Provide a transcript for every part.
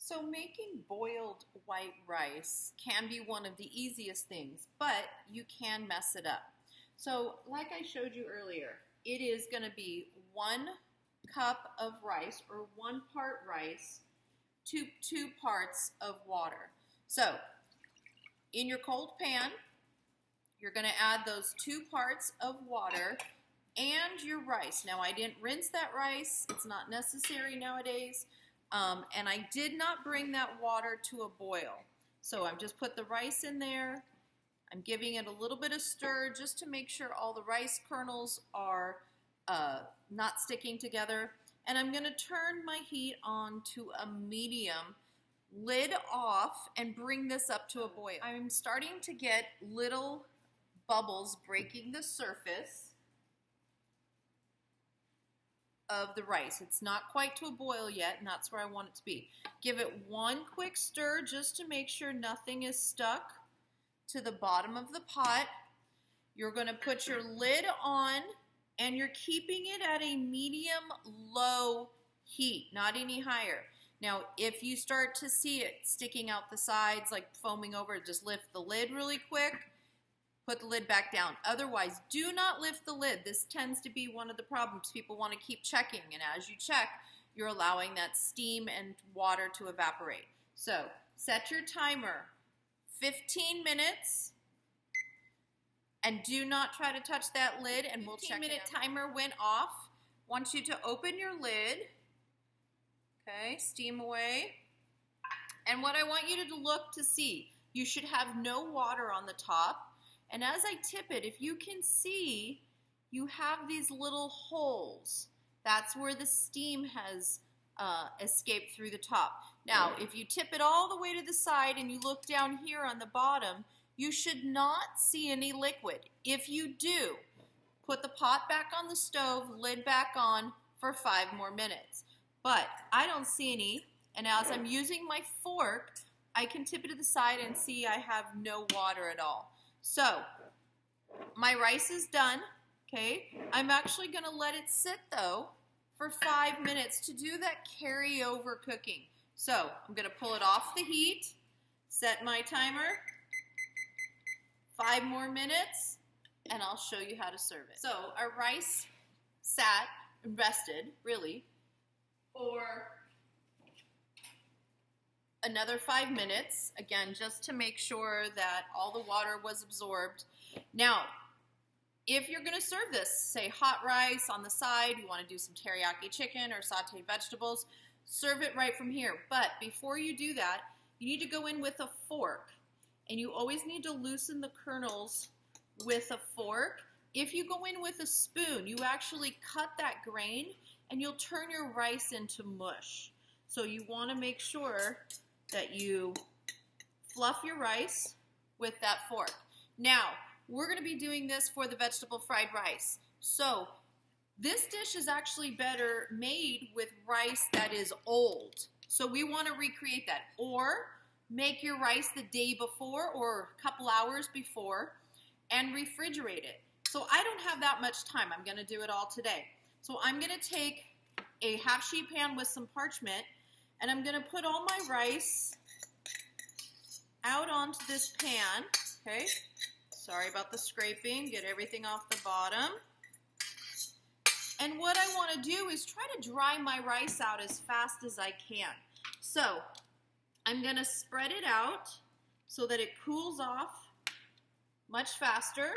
So making boiled white rice can be one of the easiest things, but you can mess it up. So like I showed you earlier, it is going to be 1 cup of rice or 1 part rice to 2 parts of water. So in your cold pan, you're going to add those 2 parts of water and your rice. Now I didn't rinse that rice. It's not necessary nowadays. And I did not bring that water to a boil. So I've just put the rice in there. I'm giving it a little bit of stir just to make sure all the rice kernels are not sticking together. And I'm going to turn my heat on to a medium, lid off, and bring this up to a boil. I'm starting to get little bubbles breaking the surface of the rice. It's not quite to a boil yet, and that's where I want it to be. Give it 1 quick stir just to make sure nothing is stuck to the bottom of the pot. You're going to put your lid on, and you're keeping it at a medium-low heat, not any higher. Now, if you start to see it sticking out the sides, like foaming over, just lift the lid really quick. Put the lid back down. Otherwise, do not lift the lid. This tends to be one of the problems. People want to keep checking, and as you check, you're allowing that steam and water to evaporate. So, set your timer 15 minutes, and do not try to touch that lid, and we'll check it out. 15-minute timer went off. Want you to open your lid. Okay, steam away. And what I want you to look to see, you should have no water on the top. And as I tip it, if you can see, you have these little holes. That's where the steam has escaped through the top. Now, if you tip it all the way to the side and you look down here on the bottom, you should not see any liquid. If you do, put the pot back on the stove, lid back on for 5 more minutes. But I don't see any, and as I'm using my fork, I can tip it to the side and see I have no water at all. So, my rice is done, okay? I'm actually going to let it sit, though, for 5 minutes to do that carryover cooking. So, I'm going to pull it off the heat, set my timer, 5 more minutes, and I'll show you how to serve it. So, our rice sat and rested, really, for another 5 minutes, again, just to make sure that all the water was absorbed. Now, if you're going to serve this, say hot rice on the side, you want to do some teriyaki chicken or sauteed vegetables, serve it right from here. But before you do that, you need to go in with a fork, and you always need to loosen the kernels with a fork. If you go in with a spoon, you actually cut that grain, and you'll turn your rice into mush. So you want to make sure that you fluff your rice with that fork. Now, we're going to be doing this for the vegetable fried rice. So, this dish is actually better made with rice that is old. So we want to recreate that. Or make your rice the day before or a couple hours before and refrigerate it. So I don't have that much time. I'm going to do it all today. So I'm going to take a half sheet pan with some parchment, and I'm going to put all my rice out onto this pan, okay? Sorry about the scraping. Get everything off the bottom. And what I want to do is try to dry my rice out as fast as I can. So I'm going to spread it out so that it cools off much faster.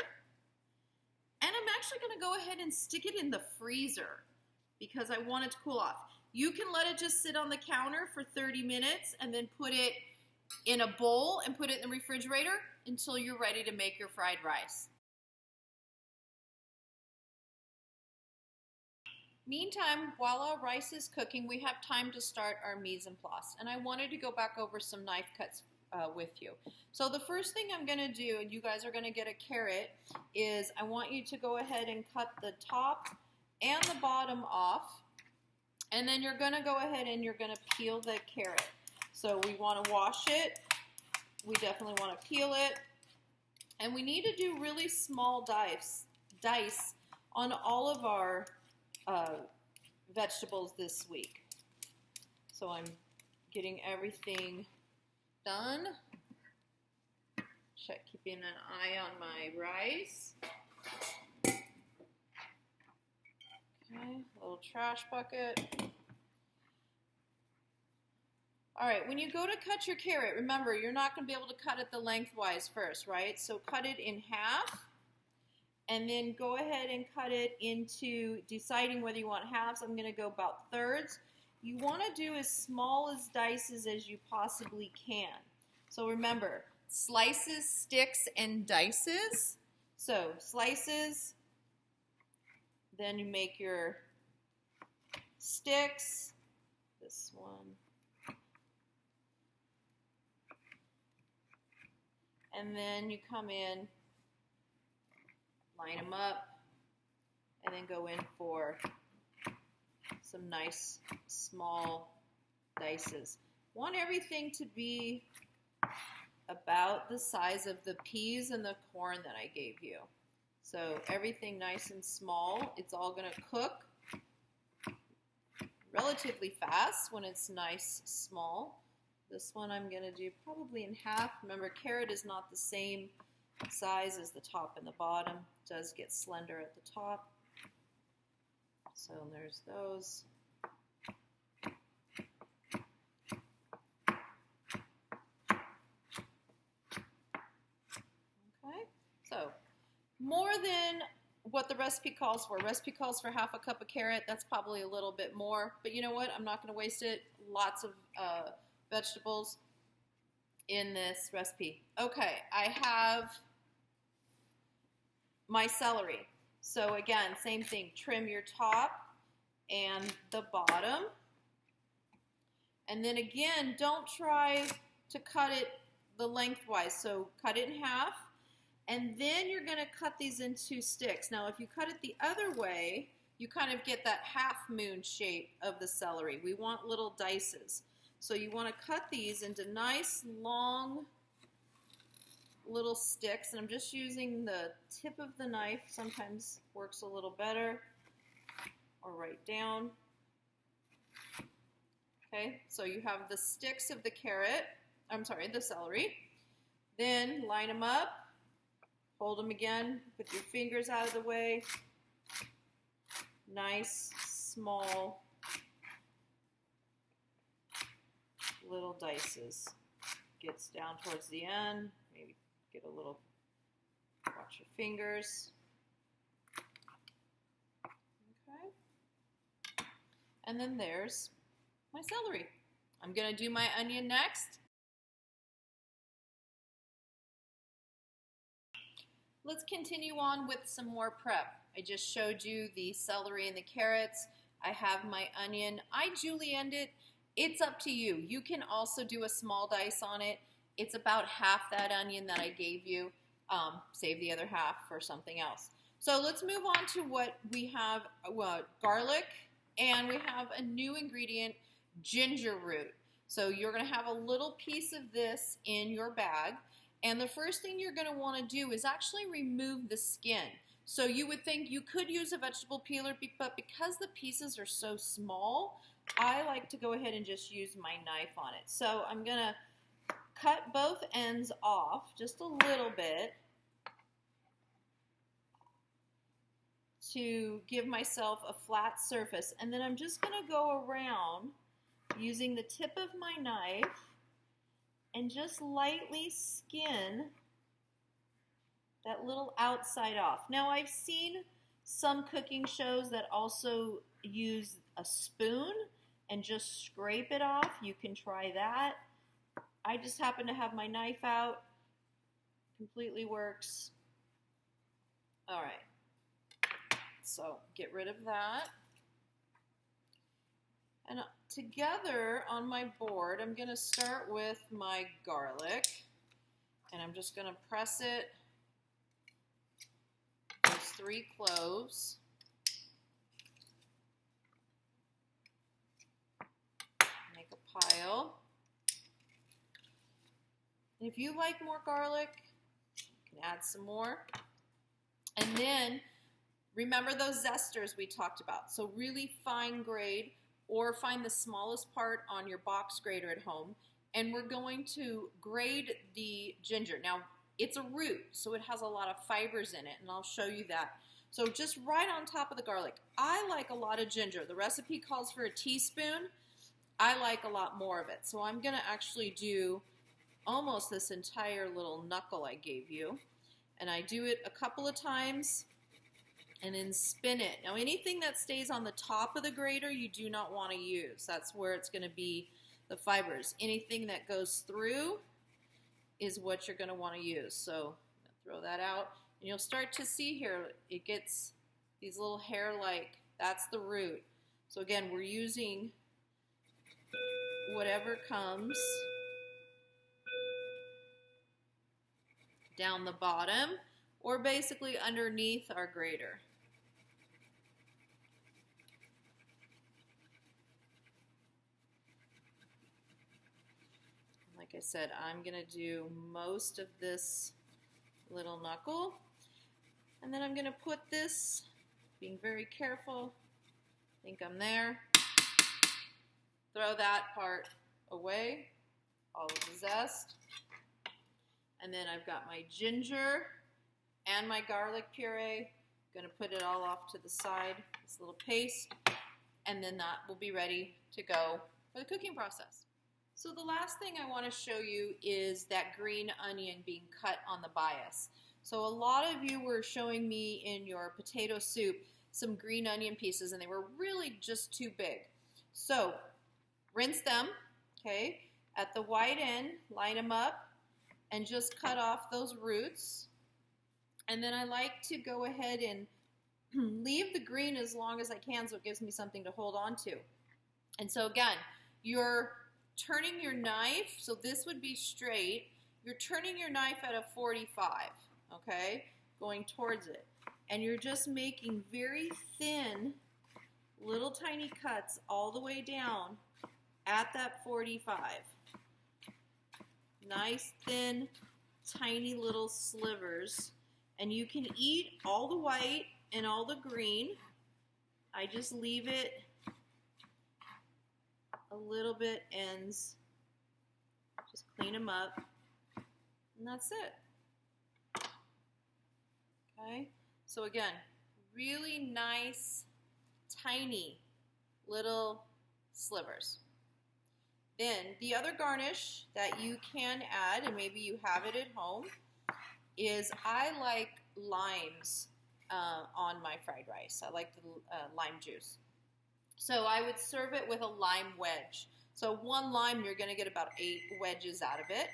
And I'm actually going to go ahead and stick it in the freezer because I want it to cool off. You can let it just sit on the counter for 30 minutes and then put it in a bowl and put it in the refrigerator until you're ready to make your fried rice. Meantime, while our rice is cooking, we have time to start our mise en place. And I wanted to go back over some knife cuts with you. So the first thing I'm going to do, and you guys are going to get a carrot, is I want you to go ahead and cut the top and the bottom off. And then you're going to go ahead and you're going to peel the carrot. So we want to wash it. We definitely want to peel it. And we need to do really small dice on all of our vegetables this week. So I'm getting everything done. Keeping an eye on my rice. Okay, little trash bucket. All right, when you go to cut your carrot, remember, you're not going to be able to cut it the lengthwise first, right? So cut it in half, and then go ahead and cut it into, deciding whether you want halves. I'm going to go about thirds. You want to do as small as dices as you possibly can. So remember, slices, sticks, and dices. So slices, then you make your sticks, this one, and then you come in, line them up, and then go in for some nice small dices. Want everything to be about the size of the peas and the corn that I gave you. So everything nice and small. It's all going to cook relatively fast when it's nice small. This one I'm going to do probably in half. Remember, carrot is not the same size as the top and the bottom. It does get slender at the top. So there's those. Okay, so more than what the recipe calls for. Recipe calls for half a cup of carrot. That's probably a little bit more, but you know what? I'm not going to waste it. Lots of vegetables in this recipe. Okay, I have my celery. So again, same thing. Trim your top and the bottom. And then again, don't try to cut it the lengthwise. So cut it in half. And then you're going to cut these into sticks. Now, if you cut it the other way, you kind of get that half moon shape of the celery. We want little dices. So you want to cut these into nice, long, little sticks. And I'm just using the tip of the knife. Sometimes works a little better. Or right down. Okay, so you have the sticks of the the celery. Then line them up. Hold them again, put your fingers out of the way. Nice, small, little dices. Gets down towards the end. Maybe get a little, watch your fingers. Okay. And then there's my celery. I'm going to do my onion next. Let's continue on with some more prep. I just showed you the celery and the carrots. I have my onion. I julienned it. It's up to you. You can also do a small dice on it. It's about half that onion that I gave you. Save the other half for something else. So let's move on to what we have, garlic, and we have a new ingredient, ginger root. So you're going to have a little piece of this in your bag. And the first thing you're going to want to do is actually remove the skin. So you would think you could use a vegetable peeler, but because the pieces are so small, I like to go ahead and just use my knife on it. So I'm going to cut both ends off just a little bit to give myself a flat surface. And then I'm just going to go around using the tip of my knife and just lightly skin that little outside off. Now, I've seen some cooking shows that also use a spoon and just scrape it off. You can try that. I just happen to have my knife out. Completely works. All right. So get rid of that. And together on my board, I'm going to start with my garlic, and I'm just going to press it, those 3 cloves. Make a pile. And if you like more garlic, you can add some more. And then remember those zesters we talked about. So really fine grade or find the smallest part on your box grater at home, and we're going to grate the ginger. Now, it's a root, so it has a lot of fibers in it, and I'll show you that. So just right on top of the garlic. I like a lot of ginger. The recipe calls for a teaspoon. I like a lot more of it. So I'm going to actually do almost this entire little knuckle I gave you. And I do it a couple of times and then spin it. Now anything that stays on the top of the grater you do not want to use. That's where it's going to be the fibers. Anything that goes through is what you're going to want to use. So throw that out. And you'll start to see here, it gets these little hair-like, that's the root. So again, we're using whatever comes down the bottom or basically underneath our grater. Like I said, I'm going to do most of this little knuckle. And then I'm going to put this, being very careful, I think I'm there. Throw that part away, all of the zest. And then I've got my ginger and my garlic puree. Going to put it all off to the side, this little paste. And then that will be ready to go for the cooking process. So the last thing I want to show you is that green onion being cut on the bias. So a lot of you were showing me in your potato soup some green onion pieces, and they were really just too big. So rinse them, okay, at the white end, line them up, and just cut off those roots. And then I like to go ahead and leave the green as long as I can so it gives me something to hold on to. And so again, you're turning your knife, so this would be straight, you're turning your knife at a 45, okay, going towards it. And you're just making very thin, little tiny cuts all the way down at that 45. Nice, thin, tiny little slivers. And you can eat all the white and all the green. I just leave it a little bit ends. Just clean them up. And that's it. Okay? So again, really nice, tiny little slivers. Then the other garnish that you can add, and maybe you have it at home, is I like limes on my fried rice. I like the lime juice. So I would serve it with a lime wedge. So one lime, you're going to get about 8 wedges out of it.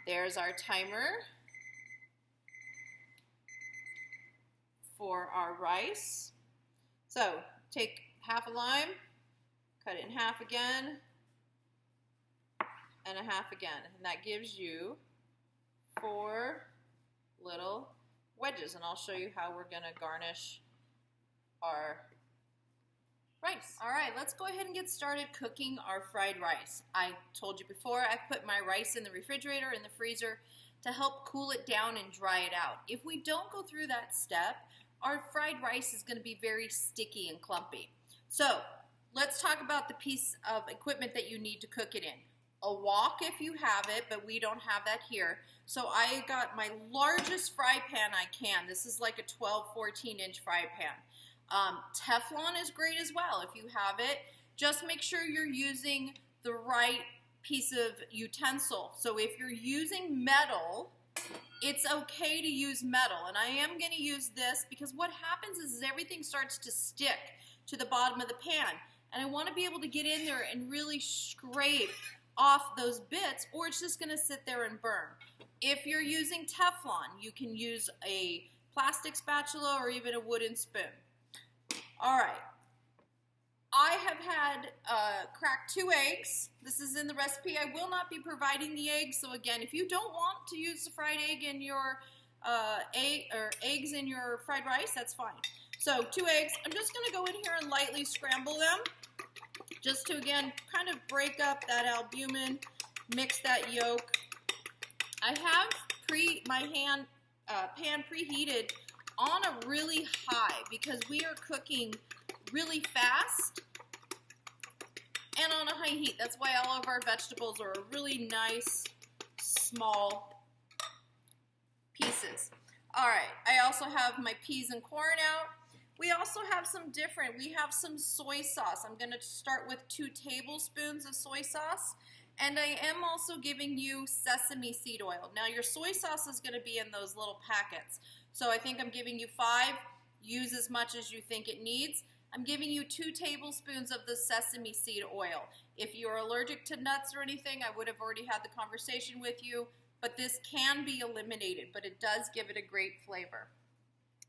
There's our timer for our rice. So take half a lime, cut it in half again, and a half again. And that gives you 4 little wedges. And I'll show you how we're going to garnish our rice. All right, let's go ahead and get started cooking our fried rice. I told you before, I put my rice in the refrigerator, in the freezer, to help cool it down and dry it out. If we don't go through that step, our fried rice is going to be very sticky and clumpy. So let's talk about the piece of equipment that you need to cook it in. A wok if you have it, but we don't have that here. So I got my largest fry pan I can. This is like a 12, 14-inch fry pan. Teflon is great as well if you have it. Just make sure you're using the right piece of utensil. So if you're using metal, it's okay to use metal. And I am going to use this because what happens is everything starts to stick to the bottom of the pan. And I want to be able to get in there and really scrape off those bits, or it's just going to sit there and burn. If you're using Teflon, you can use a plastic spatula or even a wooden spoon. All right, I have had cracked 2 eggs. This is in the recipe. I will not be providing the eggs. So again, if you don't want to use the fried egg in your eggs in your fried rice, that's fine. So 2 eggs. I'm just going to go in here and lightly scramble them, just to again kind of break up that albumin, mix that yolk. I have my pan preheated on a really high because we are cooking really fast high heat. That's why all of our vegetables are really nice, small pieces. All right, I also have my peas and corn out. We also have some different, we have some soy sauce. I'm gonna start with 2 tablespoons of soy sauce. And I am also giving you sesame seed oil. Now your soy sauce is gonna be in those little packets. So I think I'm giving you 5. Use as much as you think it needs. I'm giving you 2 tablespoons of the sesame seed oil. If you're allergic to nuts or anything, I would have already had the conversation with you, but this can be eliminated, but it does give it a great flavor.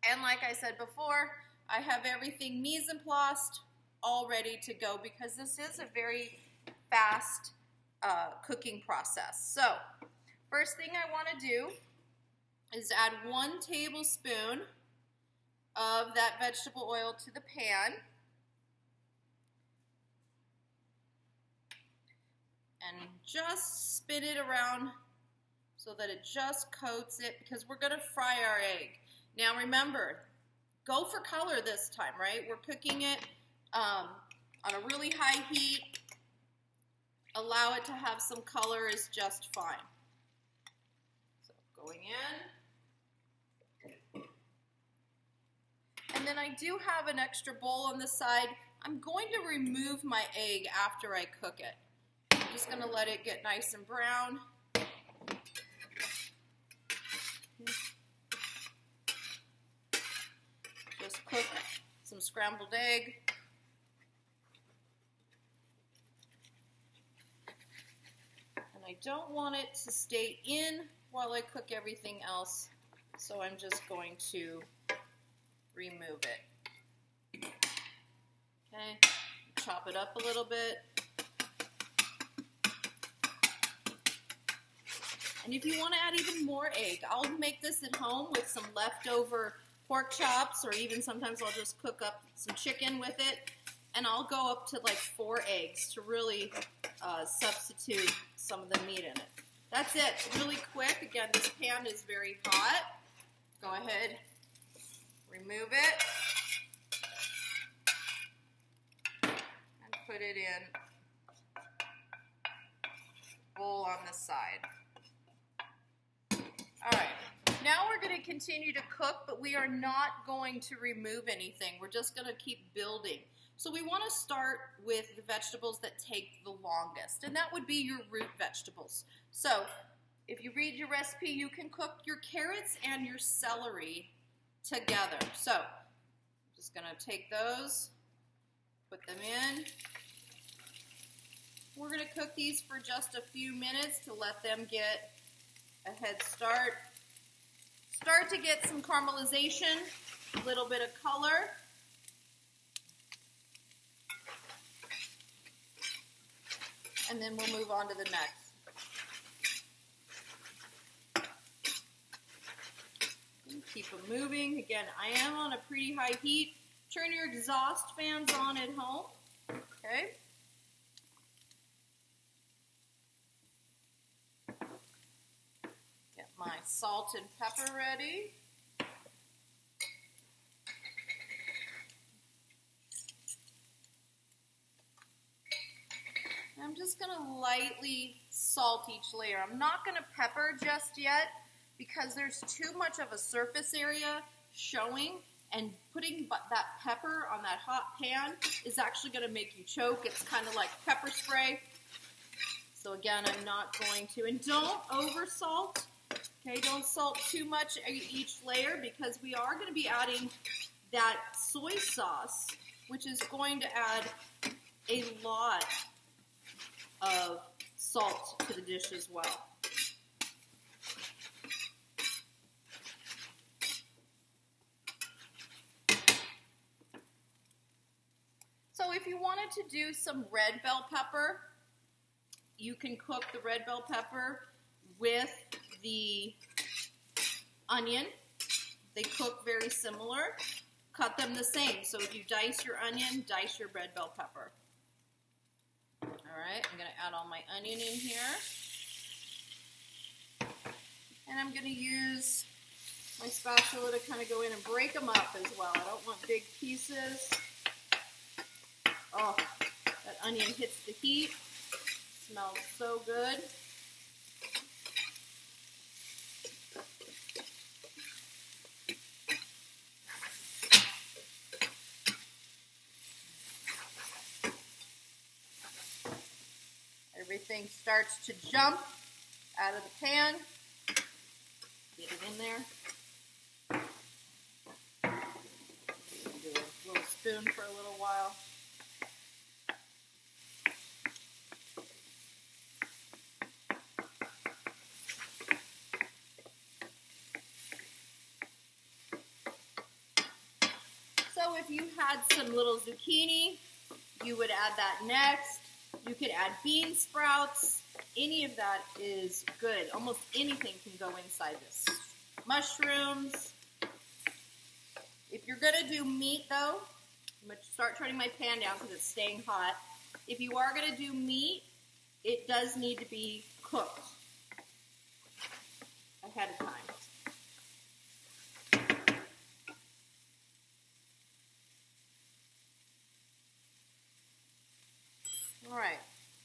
And like I said before, I have everything mise en place all ready to go because this is a very fast cooking process. So, first thing I want to do is add 1 tablespoon of that vegetable oil to the pan. And just spin it around so that it just coats it because we're going to fry our egg. Now remember, go for color this time, right? We're cooking it on a really high heat. Allow it to have some color is just fine. So going in. And then I do have an extra bowl on the side. I'm going to remove my egg after I cook it. I'm just going to let it get nice and brown. Just cook some scrambled egg. And I don't want it to stay in while I cook everything else, so I'm just going to remove it. Okay, chop it up a little bit. And if you want to add even more egg, I'll make this at home with some leftover pork chops, or even sometimes I'll just cook up some chicken with it, and I'll go up to like 4 eggs to really substitute some of the meat in it. That's it, really quick. Again, this pan is very hot. Go ahead, remove it, and put it in a bowl on the side. All right, now we're going to continue to cook, but we are not going to remove anything. We're just going to keep building. So we want to start with the vegetables that take the longest, and that would be your root vegetables. So if you read your recipe, you can cook your carrots and your celery together. So I'm just going to take those, put them in. We're going to cook these for just a few minutes to let them get a head start. Start to get some caramelization, a little bit of color. And then we'll move on to the next. Keep them moving. Again, I am on a pretty high heat. Turn your exhaust fans on at home. Okay. Get my salt and pepper ready. I'm just going to lightly salt each layer. I'm not going to pepper just yet because there's too much of a surface area showing, and putting that pepper on that hot pan is actually going to make you choke. It's kind of like pepper spray. So again, I'm not going to. And don't over salt. Okay, don't salt too much each layer because we are going to be adding that soy sauce, which is going to add a lot of salt to the dish as well. So if you wanted to do some red bell pepper, you can cook the red bell pepper with the onion. They cook very similar. Cut them the same. So if you dice your onion, dice your red bell pepper. All right, I'm going to add all my onion in here. And I'm going to use my spatula to kind of go in and break them up as well. I don't want big pieces. Oh, that onion hits the heat. Smells so good. Everything starts to jump out of the pan. Get it in there. Do a little spoon for a little while. So if you had some little zucchini, you would add that next. You could add bean sprouts. Any of that is good. Almost anything can go inside this. Mushrooms. If you're going to do meat, though, I'm going to start turning my pan down because it's staying hot. If you are going to do meat, it does need to be cooked ahead of time. All right,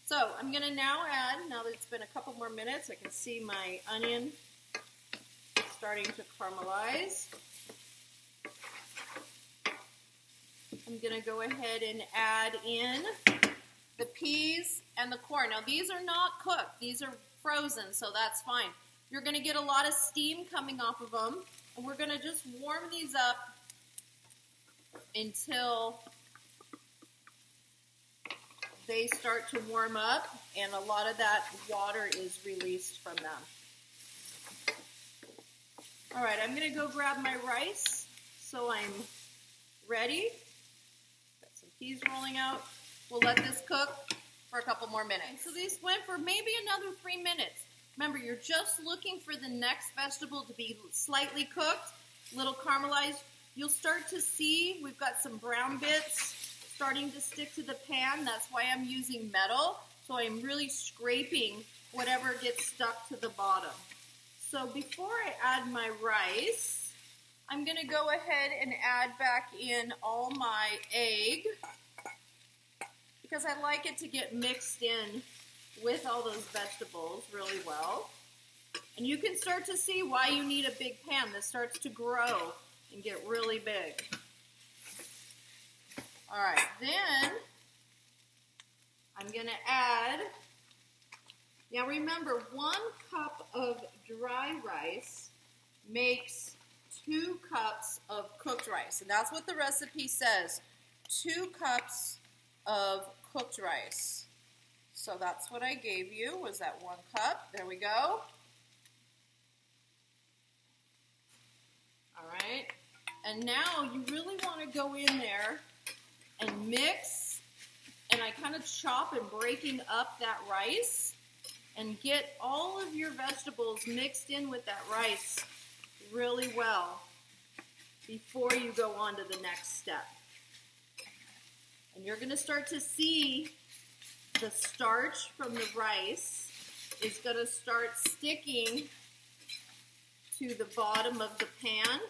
so I'm going to now add, now that it's been a couple more minutes, I can see my onion starting to caramelize. I'm going to go ahead and add in the peas and the corn. Now, these are not cooked. These are frozen, so that's fine. You're going to get a lot of steam coming off of them, and we're going to just warm these up until they start to warm up and a lot of that water is released from them. All right, I'm going to go grab my rice so I'm ready. Got some peas rolling out. We'll let this cook for a couple more minutes. So these went for maybe another 3 minutes. Remember, you're just looking for the next vegetable to be slightly cooked, a little caramelized. You'll start to see we've got some brown bits starting to stick to the pan. That's why I'm using metal. So I'm really scraping whatever gets stuck to the bottom. So before I add my rice, I'm going to go ahead and add back in all my egg because I like it to get mixed in with all those vegetables really well. And you can start to see why you need a big pan. This starts to grow and get really big. All right, then I'm going to add, now remember, 1 cup of dry rice makes 2 cups of cooked rice. And that's what the recipe says, 2 cups of cooked rice. So that's what I gave you, was that 1 cup. There we go. All right, and now you really want to go in there and mix, and I kind of chop and breaking up that rice and get all of your vegetables mixed in with that rice really well before you go on to the next step. And you're going to start to see the starch from the rice is going to start sticking to the bottom of the pan.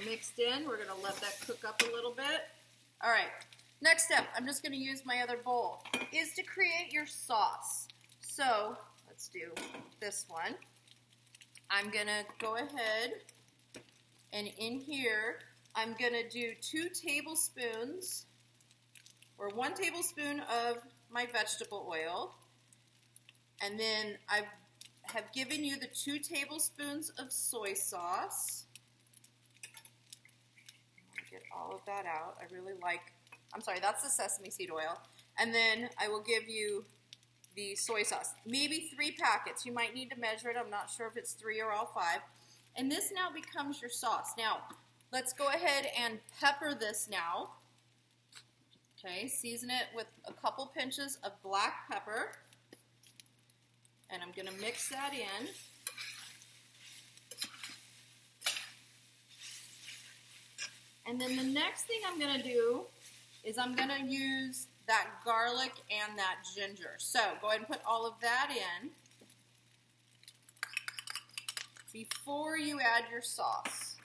Mixed in. We're going to let that cook up a little bit. All right, next step, I'm just going to use my other bowl, is to create your sauce. So let's do this one. I'm going to go ahead and in here, I'm going to do 2 tablespoons or 1 tablespoon of my vegetable oil. And then I have given you the 2 tablespoons of soy sauce. Get all of that out. I really like, I'm sorry, that's the sesame seed oil. And then I will give you the soy sauce. Maybe 3 packets. You might need to measure it. I'm not sure if it's 3 or all 5. And this now becomes your sauce. Now, let's go ahead and pepper this now. Okay, season it with a couple pinches of black pepper. And I'm going to mix that in. And then the next thing I'm going to do is I'm going to use that garlic and that ginger. So go ahead and put all of that in before you add your sauce.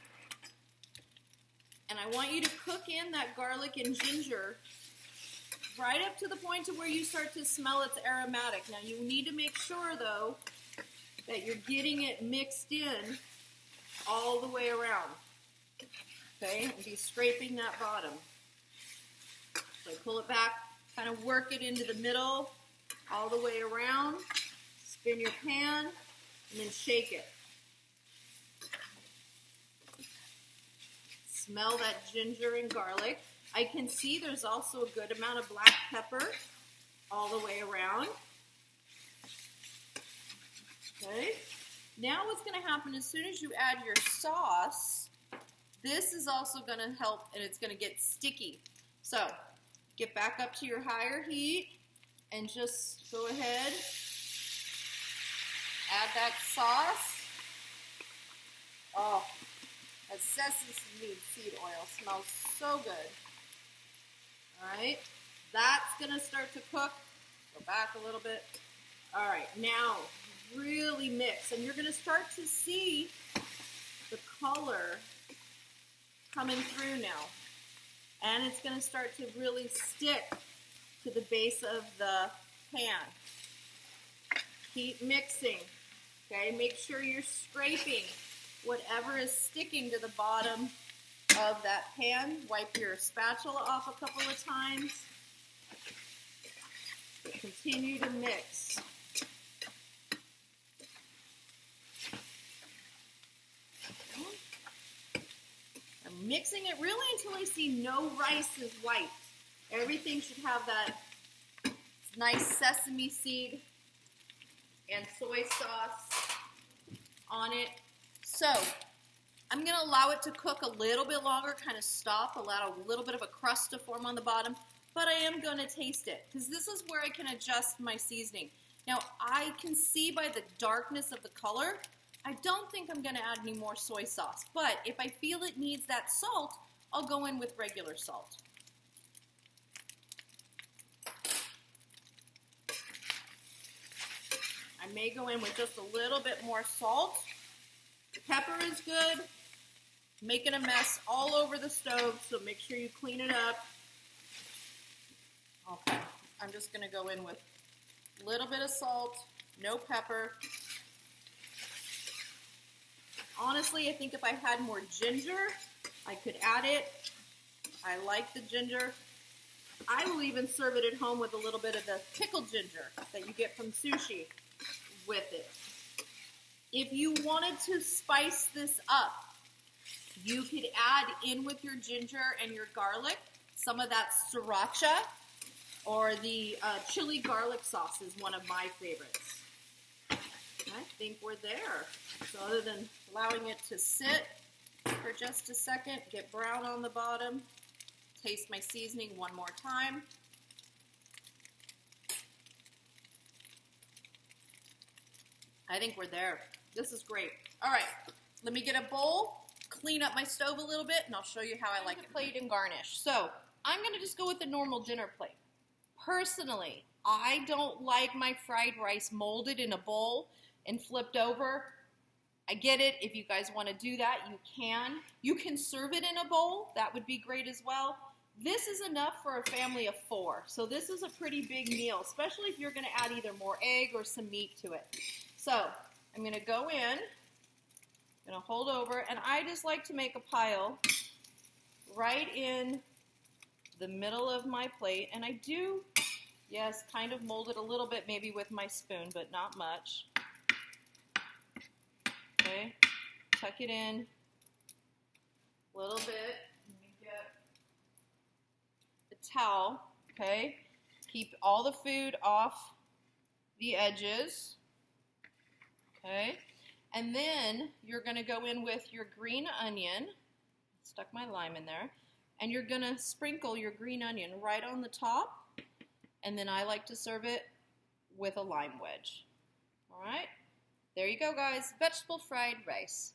And I want you to cook in that garlic and ginger right up to the point to where you start to smell its aromatic. Now you need to make sure though that you're getting it mixed in all the way around. Okay, and be scraping that bottom. So pull it back, kind of work it into the middle, all the way around. Spin your pan, and then shake it. Smell that ginger and garlic. I can see there's also a good amount of black pepper all the way around. Okay. Now what's going to happen as soon as you add your sauce, this is also going to help and it's going to get sticky. So get back up to your higher heat and just go ahead, add that sauce. Oh, that sesame seed oil smells so good. All right, that's gonna start to cook. Go back a little bit. All right, now really mix, and you're gonna start to see the color coming through now. And it's gonna start to really stick to the base of the pan. Keep mixing, okay? Make sure you're scraping whatever is sticking to the bottom of that pan. Wipe your spatula off a couple of times. Continue to mix. I'm mixing it really until I see no rice is white. Everything should have that nice sesame seed and soy sauce on it. So I'm going to allow it to cook a little bit longer, kind of stop, allow a little bit of a crust to form on the bottom, but I am going to taste it because this is where I can adjust my seasoning. Now I can see by the darkness of the color, I don't think I'm going to add any more soy sauce, but if I feel it needs that salt, I'll go in with regular salt. I may go in with just a little bit more salt. The pepper is good. Making a mess all over the stove, so make sure you clean it up. Okay, I'm just going to go in with a little bit of salt, no pepper. Honestly, I think if I had more ginger, I could add it. I like the ginger. I will even serve it at home with a little bit of the pickled ginger that you get from sushi with it. If you wanted to spice this up, you could add in with your ginger and your garlic some of that sriracha, or the chili garlic sauce is one of my favorites. I think we're there. So other than allowing it to sit for just a second, get brown on the bottom, taste my seasoning one more time. I think we're there. This is great. All right, let me get a bowl, clean up my stove a little bit, and I'll show you how I like it. Plate and garnish. So I'm gonna just go with the normal dinner plate. Personally, I don't like my fried rice molded in a bowl and flipped over. I get it. If you guys want to do that, you can. You can serve it in a bowl. That would be great as well. This is enough for a family of 4. So this is a pretty big meal, especially if you're going to add either more egg or some meat to it. So I'm going to go in, I'm going to hold over, and I just like to make a pile right in the middle of my plate. And I do, yes, kind of mold it a little bit maybe with my spoon, but not much. Okay, tuck it in a little bit. Let me get the towel, okay? Keep all the food off the edges, okay? And then you're going to go in with your green onion. Stuck my lime in there. And you're going to sprinkle your green onion right on the top. And then I like to serve it with a lime wedge. All right? There you go, guys. Vegetable fried rice.